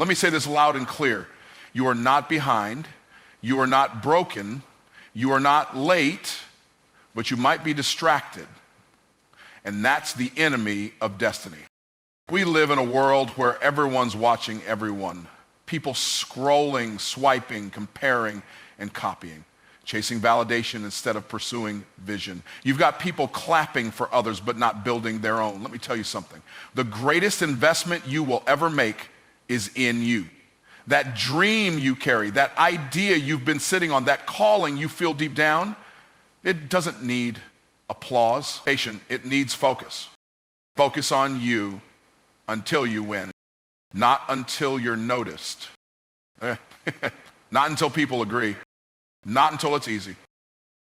Let me say this loud and clear. You are not behind. You are not broken. You are not late, but you might be distracted. And that's the enemy of destiny. We live in a world where everyone's watching everyone. People scrolling, swiping, comparing, and copying, chasing validation instead of pursuing vision. You've got people clapping for others but not building their own. Let me tell you something. The greatest investment you will ever make is in you. That dream you carry, that idea you've been sitting on, that calling you feel deep down, it doesn't need applause. It needs focus. Focus on you until you win. Not until you're noticed. Not until people agree. Not until it's easy.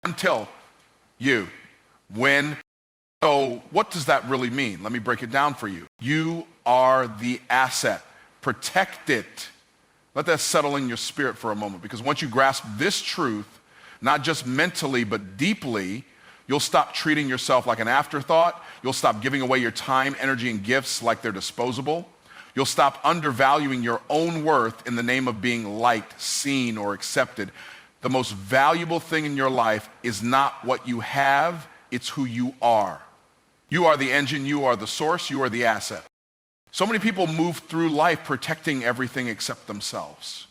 Until you win. So what does that really mean? Let me break it down for you. You are the asset. Protect it. Let that settle in your spirit for a moment, because once you grasp this truth, not just mentally but deeply, you'll stop treating yourself like an afterthought. You'll stop giving away your time, energy, and gifts like they're disposable. You'll stop undervaluing your own worth in the name of being liked, seen, or accepted. The most valuable thing in your life is not what you have, it's who you are. You are the engine, you are the source, you are the asset. So many people move through life protecting everything except themselves.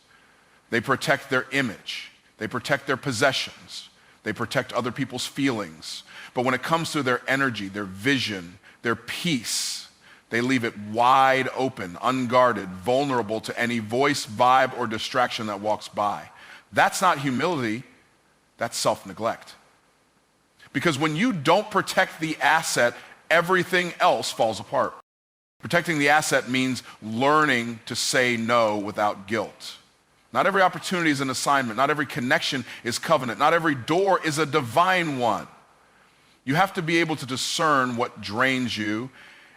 They protect their image. They protect their possessions. They protect other people's feelings. But when it comes to their energy, their vision, their peace, they leave it wide open, unguarded, vulnerable to any voice, vibe, or distraction that walks by. That's not humility, that's self-neglect. Because when you don't protect the asset, everything else falls apart. Protecting the asset means learning to say no without guilt. Not every opportunity is an assignment. Not every connection is covenant. Not every door is a divine one. You have to be able to discern what drains you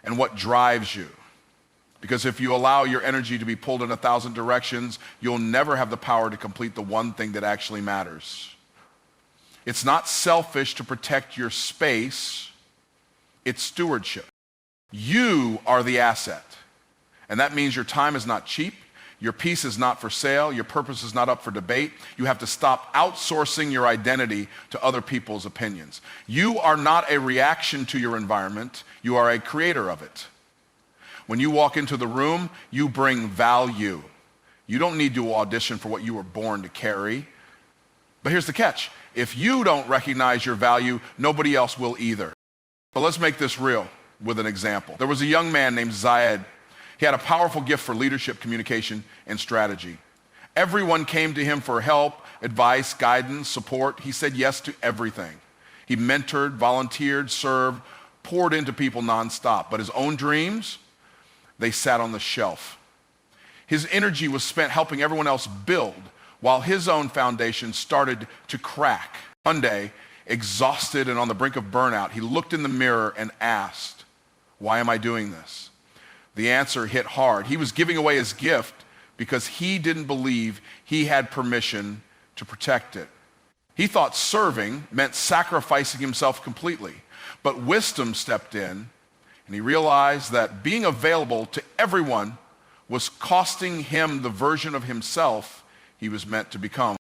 and what drives you. Because if you allow your energy to be pulled in 1,000 directions, you'll never have the power to complete the one thing that actually matters. It's not selfish to protect your space. It's stewardship. You are the asset. And that means your time is not cheap. Your peace is not for sale. Your purpose is not up for debate. You have to stop outsourcing your identity to other people's opinions. You are not a reaction to your environment. You are a creator of it. When you walk into the room, you bring value. You don't need to audition for what you were born to carry. But here's the catch. If you don't recognize your value, nobody else will either. But let's make this real with an example. There was a young man named Zayed. He had a powerful gift for leadership, communication, and strategy. Everyone came to him for help, advice, guidance, support. He said yes to everything. He mentored, volunteered, served, poured into people nonstop. But his own dreams, they sat on the shelf. His energy was spent helping everyone else build, while his own foundation started to crack. One day, exhausted and on the brink of burnout, he looked in the mirror and asked, "Why am I doing this?" The answer hit hard. He was giving away his gift because he didn't believe he had permission to protect it. He thought serving meant sacrificing himself completely. But wisdom stepped in, and he realized that being available to everyone was costing him the version of himself he was meant to become.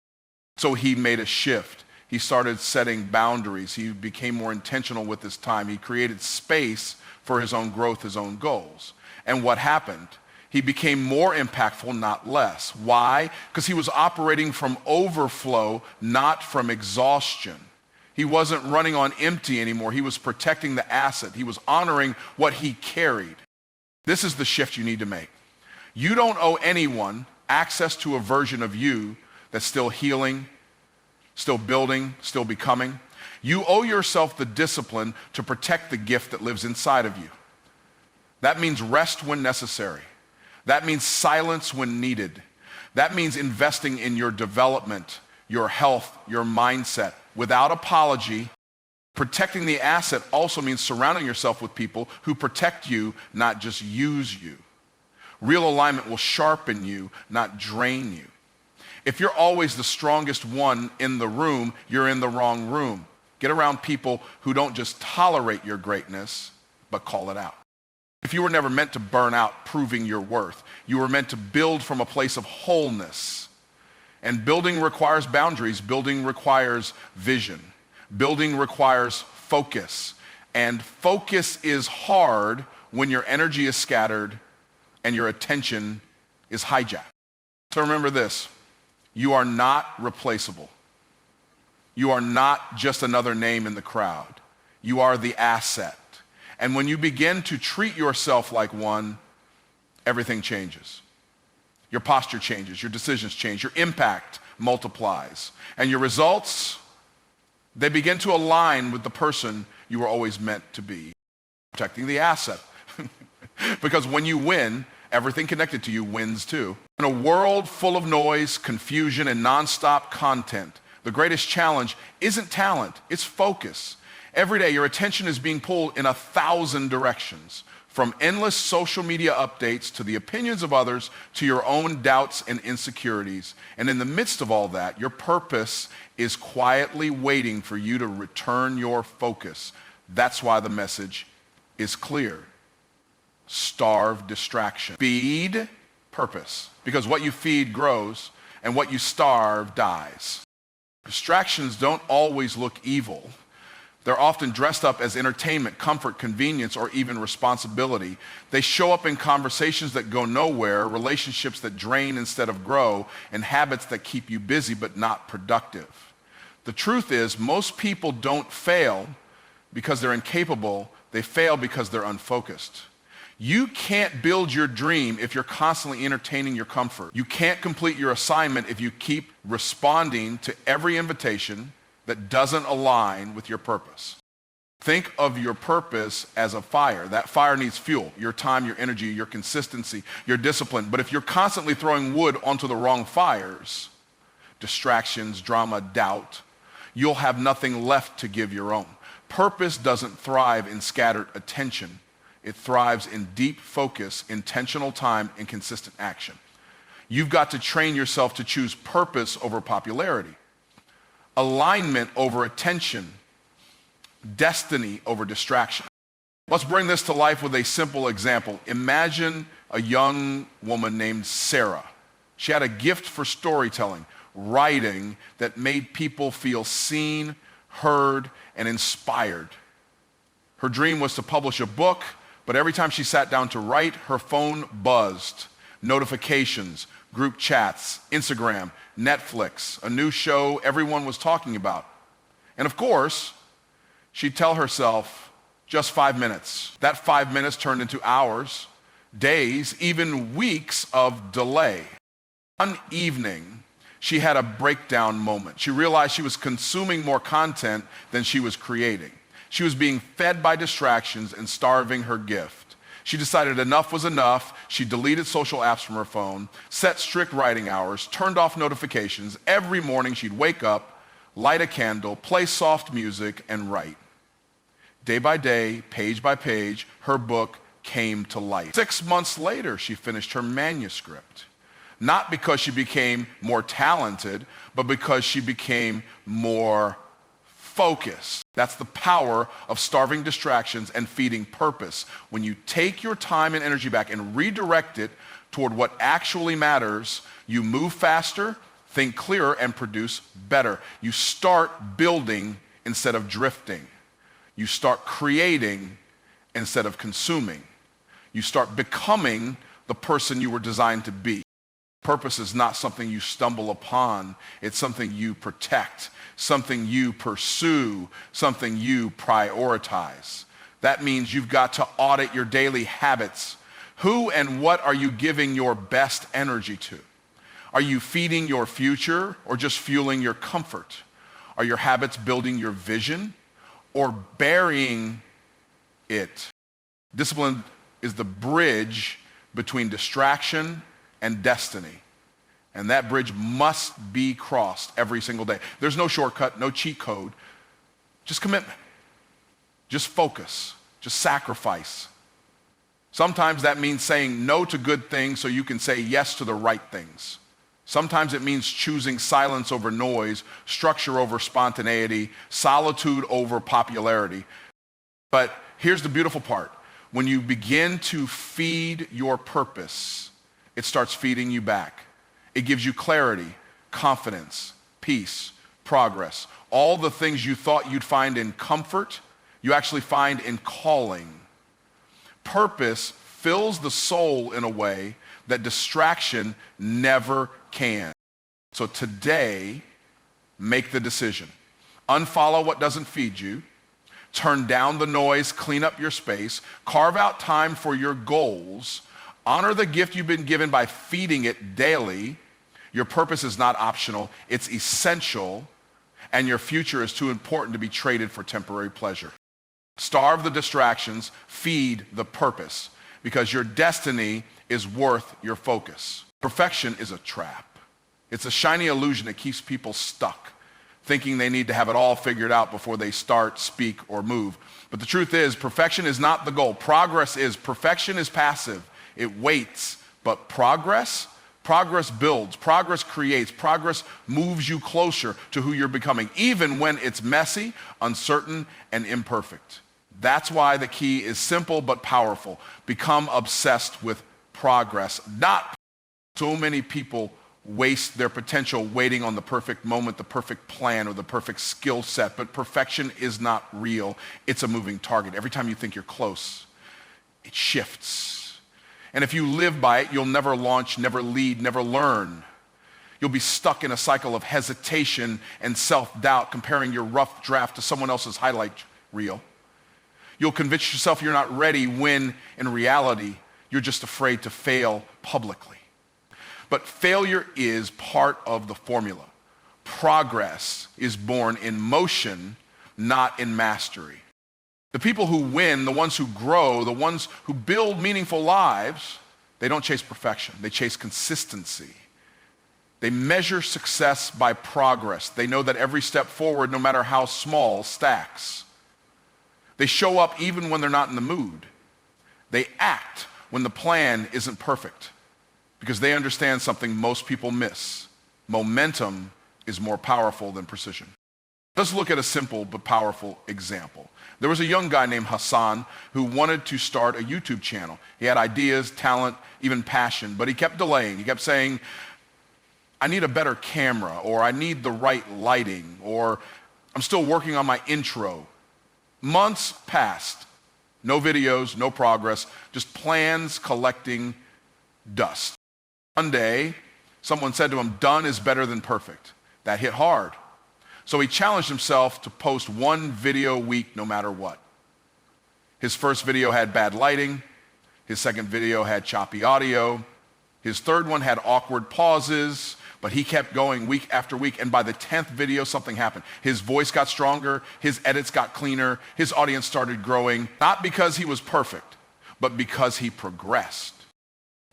So he made a shift. He started setting boundaries. He became more intentional with his time. He created space for his own growth, his own goals. And what happened? He became more impactful, not less. Why? Because he was operating from overflow, not from exhaustion. He wasn't running on empty anymore. He was protecting the asset. He was honoring what he carried. This is the shift you need to make. You don't owe anyone access to a version of you that's still healing, still building, still becoming. You owe yourself the discipline to protect the gift that lives inside of you. That means rest when necessary. That means silence when needed. That means investing in your development, your health, your mindset without apology. Protecting the asset also means surrounding yourself with people who protect you, not just use you. Real alignment will sharpen you, not drain you. If you're always the strongest one in the room, you're in the wrong room. Get around people who don't just tolerate your greatness, but call it out. If you were never meant to burn out proving your worth, you were meant to build from a place of wholeness. And building requires boundaries. Building requires vision. Building requires focus. And focus is hard when your energy is scattered and your attention is hijacked. So remember this, you are not replaceable. You are not just another name in the crowd. You are the asset. And when you begin to treat yourself like one, everything changes. Your posture changes, your decisions change, your impact multiplies, and your results, they begin to align with the person you were always meant to be. Protecting the asset. Because when you win, everything connected to you wins too. In a world full of noise, confusion, and nonstop content, the greatest challenge isn't talent, it's focus. Every day, your attention is being pulled in 1,000 directions, from endless social media updates to the opinions of others to your own doubts and insecurities. And in the midst of all that, your purpose is quietly waiting for you to return your focus. That's why the message is clear. Starve distraction. Feed purpose. Because what you feed grows, and what you starve dies. Distractions don't always look evil. They're often dressed up as entertainment, comfort, convenience, or even responsibility. They show up in conversations that go nowhere, relationships that drain instead of grow, and habits that keep you busy but not productive. The truth is, most people don't fail because they're incapable. They fail because they're unfocused. You can't build your dream if you're constantly entertaining your comfort. You can't complete your assignment if you keep responding to every invitation that doesn't align with your purpose. Think of your purpose as a fire. That fire needs fuel, your time, your energy, your consistency, your discipline. But if you're constantly throwing wood onto the wrong fires, distractions, drama, doubt, you'll have nothing left to give your own. Purpose doesn't thrive in scattered attention. It thrives in deep focus, intentional time, and consistent action. You've got to train yourself to choose purpose over popularity, alignment over attention, destiny over distraction. Let's bring this to life with a simple example. Imagine a young woman named Sarah. She had a gift for storytelling, writing that made people feel seen, heard, and inspired. Her dream was to publish a book, but every time she sat down to write, her phone buzzed. Notifications, group chats, Instagram, Netflix, a new show everyone was talking about. And of course, she'd tell herself, just 5 minutes. That 5 minutes turned into hours, days, even weeks of delay. One evening, she had a breakdown moment. She realized she was consuming more content than she was creating. She was being fed by distractions and starving her gift. She decided enough was enough. She deleted social apps from her phone, set strict writing hours, turned off notifications. Every morning she'd wake up, light a candle, play soft music, and write. Day by day, page by page, her book came to life. 6 months later, she finished her manuscript. Not because she became more talented, but because she became more focused. That's the power of starving distractions and feeding purpose. When you take your time and energy back and redirect it toward what actually matters, you move faster, think clearer, and produce better. You start building instead of drifting. You start creating instead of consuming. You start becoming the person you were designed to be. Purpose is not something you stumble upon. It's something you protect, something you pursue, something you prioritize. That means you've got to audit your daily habits. Who and what are you giving your best energy to? Are you feeding your future or just fueling your comfort? Are your habits building your vision or burying it? Discipline is the bridge between distraction and destiny. And that bridge must be crossed every single day. There's no shortcut, no cheat code, just commitment, just focus, just sacrifice. Sometimes that means saying no to good things so you can say yes to the right things. Sometimes it means choosing silence over noise, structure over spontaneity, solitude over popularity. But here's the beautiful part. When you begin to feed your purpose, it starts feeding you back. It gives you clarity, confidence, peace, progress. All the things you thought you'd find in comfort, you actually find in calling. Purpose fills the soul in a way that distraction never can. So today, make the decision. Unfollow what doesn't feed you. Turn down the noise, clean up your space, carve out time for your goals, honor the gift you've been given by feeding it daily. Your purpose is not optional, it's essential, and your future is too important to be traded for temporary pleasure. Starve the distractions, feed the purpose, because your destiny is worth your focus. Perfection is a trap. It's a shiny illusion that keeps people stuck, thinking they need to have it all figured out before they start, speak, or move. But the truth is, perfection is not the goal. Progress is. Perfection is passive. It waits. But progress builds, progress creates, progress moves you closer to who you're becoming, even when it's messy, uncertain, and imperfect. That's why the key is simple but powerful. Become obsessed with progress. Not so many people waste their potential waiting on the perfect moment, the perfect plan, or the perfect skill set, but perfection is not real. It's a moving target. Every time you think you're close, it shifts. And if you live by it, you'll never launch, never lead, never learn. You'll be stuck in a cycle of hesitation and self-doubt, comparing your rough draft to someone else's highlight reel. You'll convince yourself you're not ready when, in reality, you're just afraid to fail publicly. But failure is part of the formula. Progress is born in motion, not in mastery. The people who win, the ones who grow, the ones who build meaningful lives, they don't chase perfection. They chase consistency. They measure success by progress. They know that every step forward, no matter how small, stacks. They show up even when they're not in the mood. They act when the plan isn't perfect, because they understand something most people miss. Momentum is more powerful than precision. Let's look at a simple but powerful example. There was a young guy named Hassan who wanted to start a YouTube channel. He had ideas, talent, even passion, but he kept delaying. He kept saying, I need a better camera, or I need the right lighting, or I'm still working on my intro. Months passed. No videos, no progress, just plans collecting dust. One day, someone said to him, done is better than perfect. That hit hard. So he challenged himself to post one video a week no matter what. His first video had bad lighting. His second video had choppy audio. His third one had awkward pauses, but he kept going week after week, and by the 10th video, something happened. His voice got stronger, his edits got cleaner, his audience started growing, not because he was perfect, but because he progressed.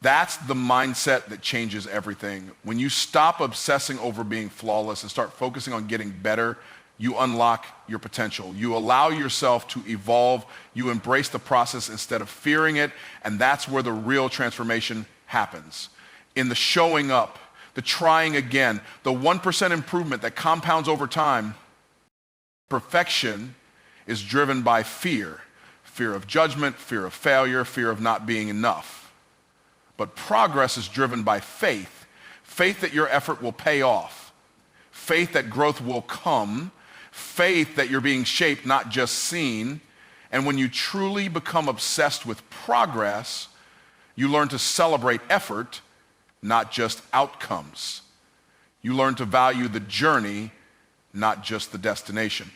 That's the mindset that changes everything. When you stop obsessing over being flawless and start focusing on getting better, you unlock your potential. You allow yourself to evolve. You embrace the process instead of fearing it, and that's where the real transformation happens. In the showing up, the trying again, the 1% improvement that compounds over time. Perfection is driven by fear. Fear of judgment, fear of failure, fear of not being enough. But progress is driven by faith. Faith that your effort will pay off. Faith that growth will come. Faith that you're being shaped, not just seen. And when you truly become obsessed with progress, you learn to celebrate effort, not just outcomes. You learn to value the journey, not just the destination.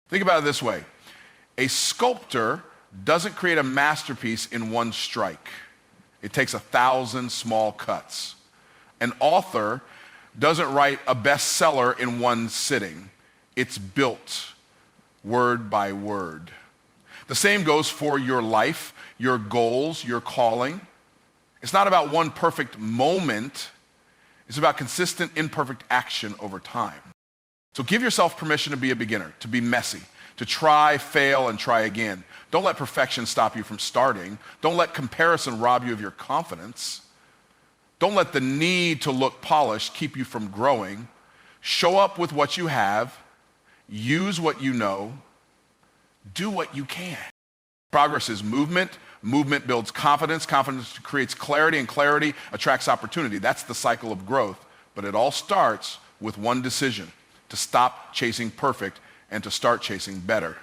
Think about it this way. A sculptor doesn't create a masterpiece in one strike. It takes 1,000 small cuts. An author doesn't write a bestseller in one sitting. It's built word by word. The same goes for your life, your goals, your calling. It's not about one perfect moment. It's about consistent, imperfect action over time. So give yourself permission to be a beginner, to be messy, to try, fail, and try again. Don't let perfection stop you from starting. Don't let comparison rob you of your confidence. Don't let the need to look polished keep you from growing. Show up with what you have. Use what you know. Do what you can. Progress is movement. Movement builds confidence. Confidence creates clarity, and clarity attracts opportunity. That's the cycle of growth. But it all starts with one decision: to stop chasing perfect and to start chasing better.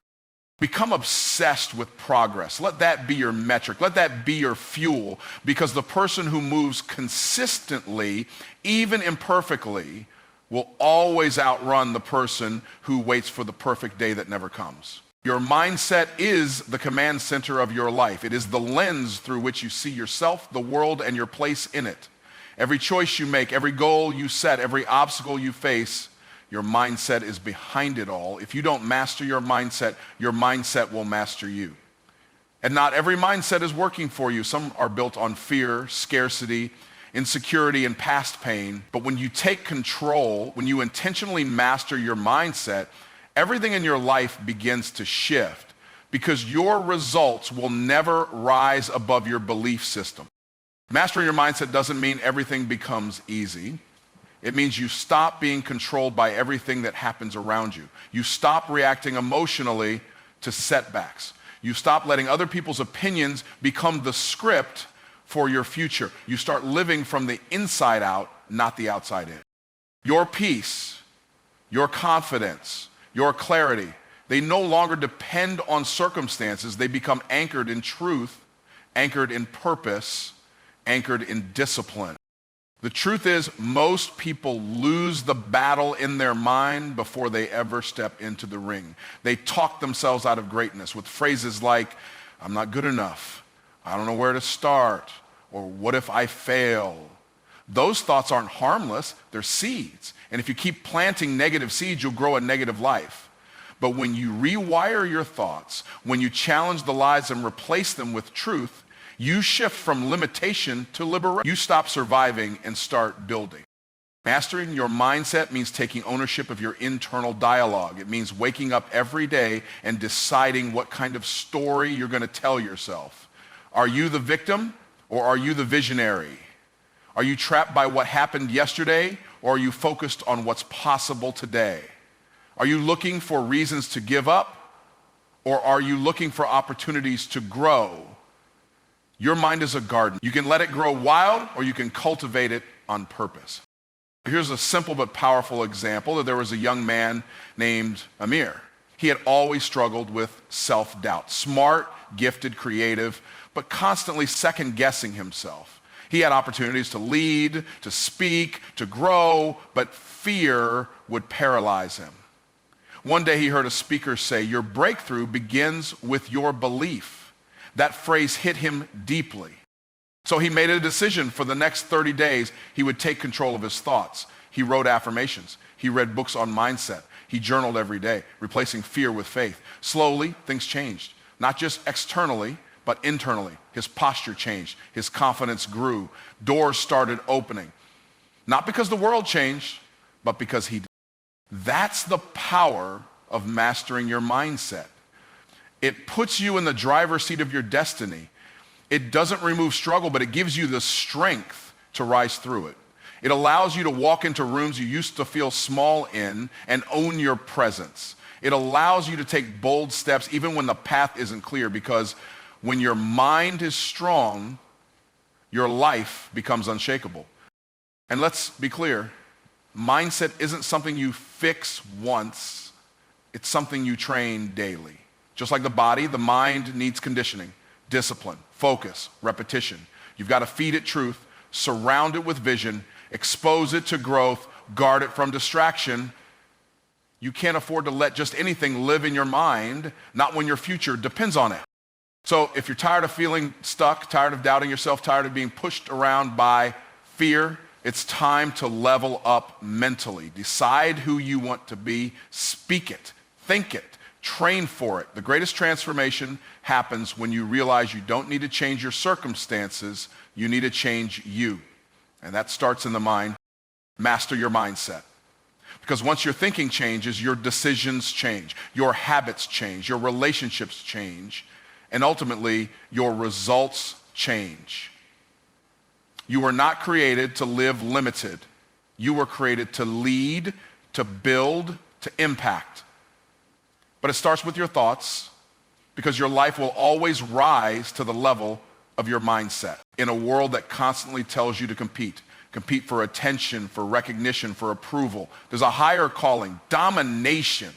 Become obsessed with progress. Let that be your metric. Let that be your fuel, because the person who moves consistently, even imperfectly, will always outrun the person who waits for the perfect day that never comes. Your mindset is the command center of your life. It is the lens through which you see yourself, the world, and your place in it. Every choice you make, every goal you set, every obstacle you face, your mindset is behind it all. If you don't master your mindset will master you. And not every mindset is working for you. Some are built on fear, scarcity, insecurity, and past pain. But when you take control, when you intentionally master your mindset, everything in your life begins to shift, because your results will never rise above your belief system. Mastering your mindset doesn't mean everything becomes easy. It means you stop being controlled by everything that happens around you. You stop reacting emotionally to setbacks. You stop letting other people's opinions become the script for your future. You start living from the inside out, not the outside in. Your peace, your confidence, your clarity, they no longer depend on circumstances. They become anchored in truth, anchored in purpose, anchored in discipline. The truth is, most people lose the battle in their mind before they ever step into the ring. They talk themselves out of greatness with phrases like, "I'm not good enough," "I don't know where to start," or "what if I fail?" Those thoughts aren't harmless, they're seeds. And if you keep planting negative seeds, you'll grow a negative life. But when you rewire your thoughts, when you challenge the lies and replace them with truth, you shift from limitation to liberation. You stop surviving and start building. Mastering your mindset means taking ownership of your internal dialogue. It means waking up every day and deciding what kind of story you're going to tell yourself. Are you the victim, or are you the visionary? Are you trapped by what happened yesterday, or are you focused on what's possible today? Are you looking for reasons to give up, or are you looking for opportunities to grow? Your mind is a garden. You can let it grow wild, or you can cultivate it on purpose. Here's a simple but powerful example. There was a young man named Amir. He had always struggled with self-doubt. Smart, gifted, creative, but constantly second-guessing himself. He had opportunities to lead, to speak, to grow, but fear would paralyze him. One day he heard a speaker say, "Your breakthrough begins with your belief." That phrase hit him deeply. So he made a decision. For the next 30 days, he would take control of his thoughts. He wrote affirmations. He read books on mindset. He journaled every day, replacing fear with faith. Slowly, things changed. Not just externally, but internally. His posture changed. His confidence grew. Doors started opening. Not because the world changed, but because he did. That's the power of mastering your mindset. It puts you in the driver's seat of your destiny. It doesn't remove struggle, but it gives you the strength to rise through it. It allows you to walk into rooms you used to feel small in and own your presence. It allows you to take bold steps even when the path isn't clear, because when your mind is strong, your life becomes unshakable. And let's be clear, mindset isn't something you fix once. It's something you train daily. Just like the body, the mind needs conditioning, discipline, focus, repetition. You've got to feed it truth, surround it with vision, expose it to growth, guard it from distraction. You can't afford to let just anything live in your mind, not when your future depends on it. So if you're tired of feeling stuck, tired of doubting yourself, tired of being pushed around by fear, it's time to level up mentally. Decide who you want to be, speak it, think it, train for it. The greatest transformation happens when you realize you don't need to change your circumstances, you need to change you. And that starts in the mind. Master your mindset. Because once your thinking changes, your decisions change, your habits change, your relationships change, and ultimately your results change. You were not created to live limited. You were created to lead, to build, to impact. But it starts with your thoughts, because your life will always rise to the level of your mindset. In a world that constantly tells you to compete for attention, for recognition, for approval, there's a higher calling, domination.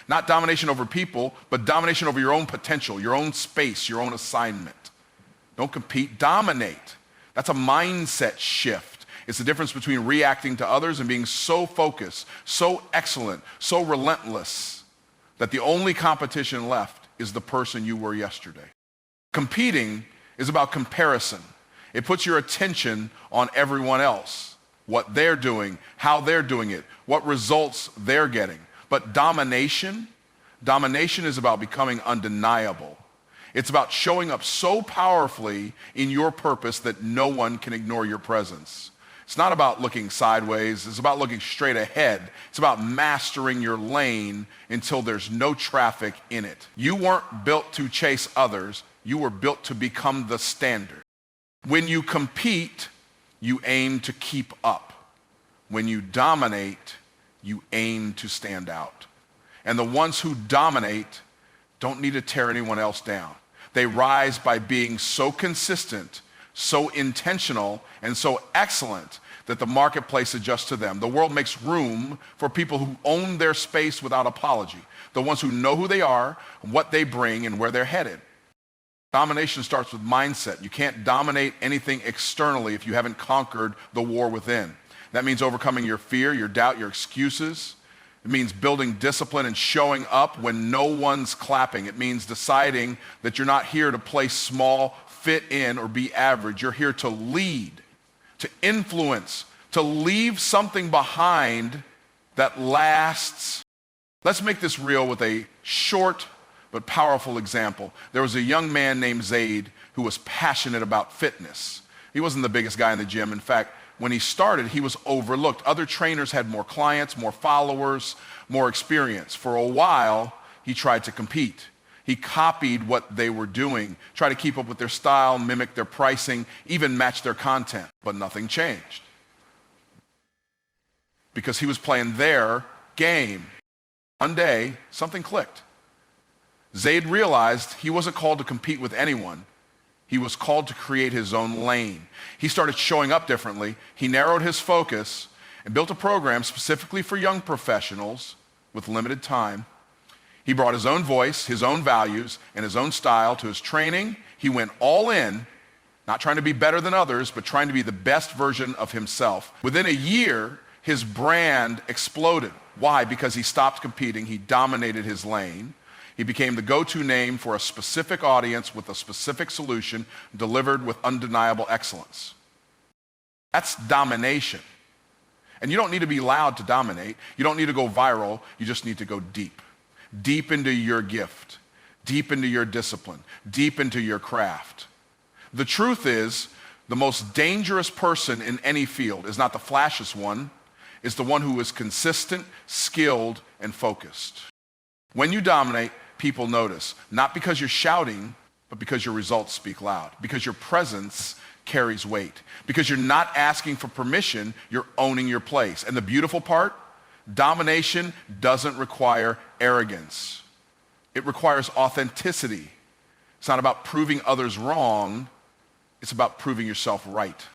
Not domination over people, but domination over your own potential, your own space, your own assignment. Don't compete, dominate. That's a mindset shift. It's the difference between reacting to others and being so focused, so excellent, so relentless that the only competition left is the person you were yesterday. Competing is about comparison. It puts your attention on everyone else, what they're doing, how they're doing it, what results they're getting. But domination is about becoming undeniable. It's about showing up so powerfully in your purpose that no one can ignore your presence. It's not about looking sideways. It's about looking straight ahead. It's about mastering your lane until there's no traffic in it. You weren't built to chase others. You were built to become the standard. When you compete, you aim to keep up. When you dominate, you aim to stand out. And the ones who dominate don't need to tear anyone else down. They rise by being so consistent, so intentional, and so excellent that the marketplace adjusts to them. The world makes room for people who own their space without apology, the ones who know who they are, what they bring, and where they're headed. Domination starts with mindset. You can't dominate anything externally if you haven't conquered the war within. That means overcoming your fear, your doubt, your excuses. It means building discipline and showing up when no one's clapping. It means deciding that you're not here to play small, fit in, or be average. You're here to lead, to influence, to leave something behind that lasts. Let's make this real with a short but powerful example. There was a young man named Zaid who was passionate about fitness. He wasn't the biggest guy in the gym. In fact, when he started, he was overlooked. Other trainers had more clients, more followers, more experience. For a while, he tried to compete. He copied what they were doing, tried to keep up with their style, mimic their pricing, even match their content. But nothing changed because he was playing their game. One day, something clicked. Zaid realized he wasn't called to compete with anyone. He was called to create his own lane. He started showing up differently. He narrowed his focus and built a program specifically for young professionals with limited time. He brought his own voice, his own values, and his own style to his training. He went all in, not trying to be better than others, but trying to be the best version of himself. Within a year, his brand exploded. Why? Because he stopped competing. He dominated his lane. He became the go-to name for a specific audience with a specific solution delivered with undeniable excellence. That's domination. And you don't need to be loud to dominate. You don't need to go viral. You just need to go deep. Deep into your gift, deep into your discipline, deep into your craft. The truth is, the most dangerous person in any field is not the flashiest one, it's the one who is consistent, skilled, and focused. When you dominate, people notice, not because you're shouting, but because your results speak loud, because your presence carries weight, because you're not asking for permission, you're owning your place. And the beautiful part, domination doesn't require arrogance. It requires authenticity. It's not about proving others wrong, it's about proving yourself right.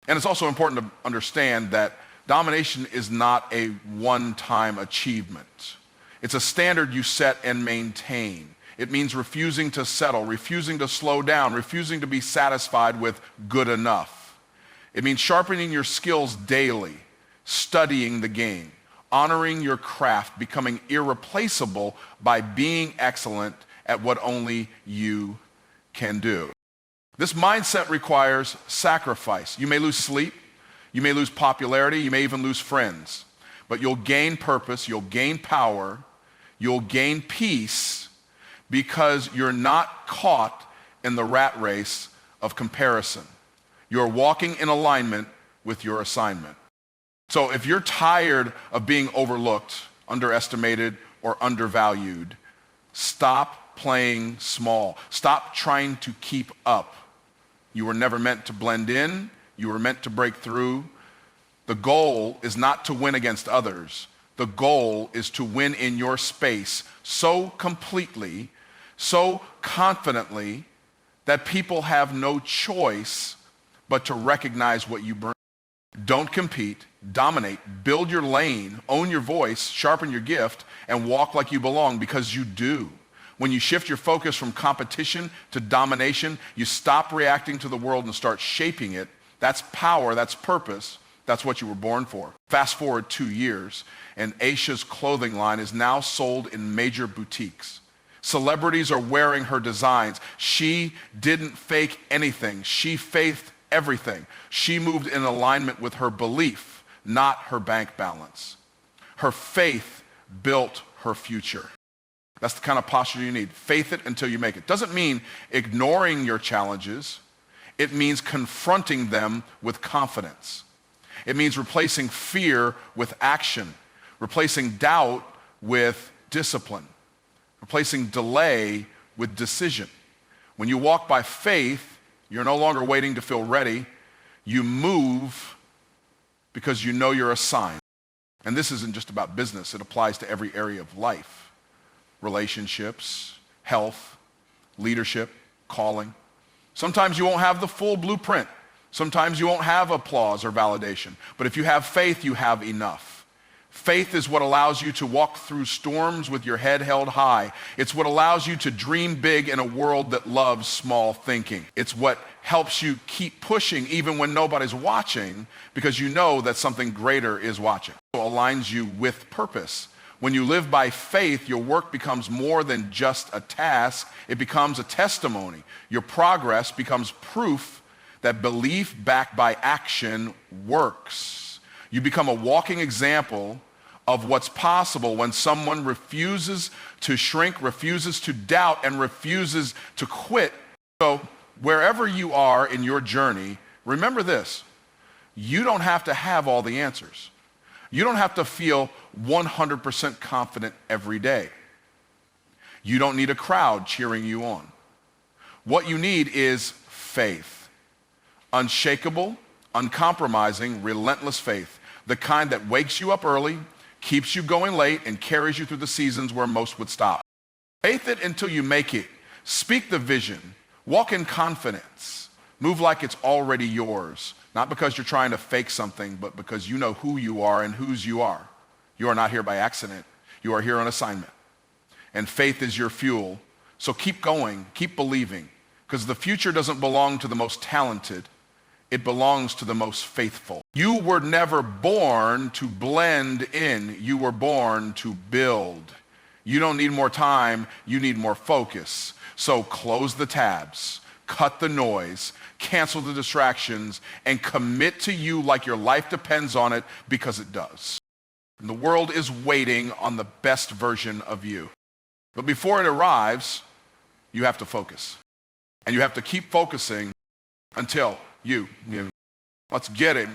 And it's also important to understand that domination is not a one-time achievement. It's a standard you set and maintain. It means refusing to settle, refusing to slow down, refusing to be satisfied with good enough. It means sharpening your skills daily, studying the game, honoring your craft, becoming irreplaceable by being excellent at what only you can do. This mindset requires sacrifice. You may lose sleep, you may lose popularity, you may even lose friends, but you'll gain purpose, you'll gain power, you'll gain peace because you're not caught in the rat race of comparison. You're walking in alignment with your assignment. So if you're tired of being overlooked, underestimated, or undervalued, stop playing small. Stop trying to keep up. You were never meant to blend in. You were meant to break through. The goal is not to win against others. The goal is to win in your space so completely so confidently that people have no choice but to recognize what you bring. Don't compete, dominate, build your lane, own your voice, sharpen your gift, and walk like you belong, because you do. When you shift your focus from competition to domination, you stop reacting to the world and start shaping it. That's power, that's purpose, that's what you were born for. Fast forward 2 years, and Aisha's clothing line is now sold in major boutiques. Celebrities are wearing her designs. She didn't fake anything. She faithed everything. She moved in alignment with her belief, not her bank balance. Her faith built her future. That's the kind of posture you need. Faith it until you make it. Doesn't mean ignoring your challenges. It means confronting them with confidence. It means replacing fear with action, replacing doubt with discipline, replacing delay with decision. When you walk by faith, you're no longer waiting to feel ready. You move because you know you're assigned. And this isn't just about business. It applies to every area of life. Relationships, health, leadership, calling. Sometimes you won't have the full blueprint. Sometimes you won't have applause or validation. But if you have faith, you have enough. Faith is what allows you to walk through storms with your head held high. It's what allows you to dream big in a world that loves small thinking. It's what helps you keep pushing even when nobody's watching, because you know that something greater is watching. It aligns you with purpose. When you live by faith, your work becomes more than just a task. It becomes a testimony. Your progress becomes proof that belief backed by action works. You become a walking example of what's possible when someone refuses to shrink, refuses to doubt, and refuses to quit. So wherever you are in your journey, remember this: you don't have to have all the answers. You don't have to feel 100% confident every day. You don't need a crowd cheering you on. What you need is faith. Unshakable, uncompromising, relentless faith. The kind that wakes you up early, keeps you going late, and carries you through the seasons where most would stop. Faith it until you make it. Speak the vision. Walk in confidence. Move like it's already yours. Not because you're trying to fake something, but because you know who you are and whose you are. You are not here by accident. You are here on assignment. And faith is your fuel. So keep going, keep believing, because the future doesn't belong to the most talented. It belongs to the most faithful. You were never born to blend in. You were born to build. You don't need more time. You need more focus. So close the tabs, cut the noise, cancel the distractions, and commit to you like your life depends on it, because it does. And the world is waiting on the best version of you. But before it arrives, you have to focus. And you have to keep focusing until you let's get it.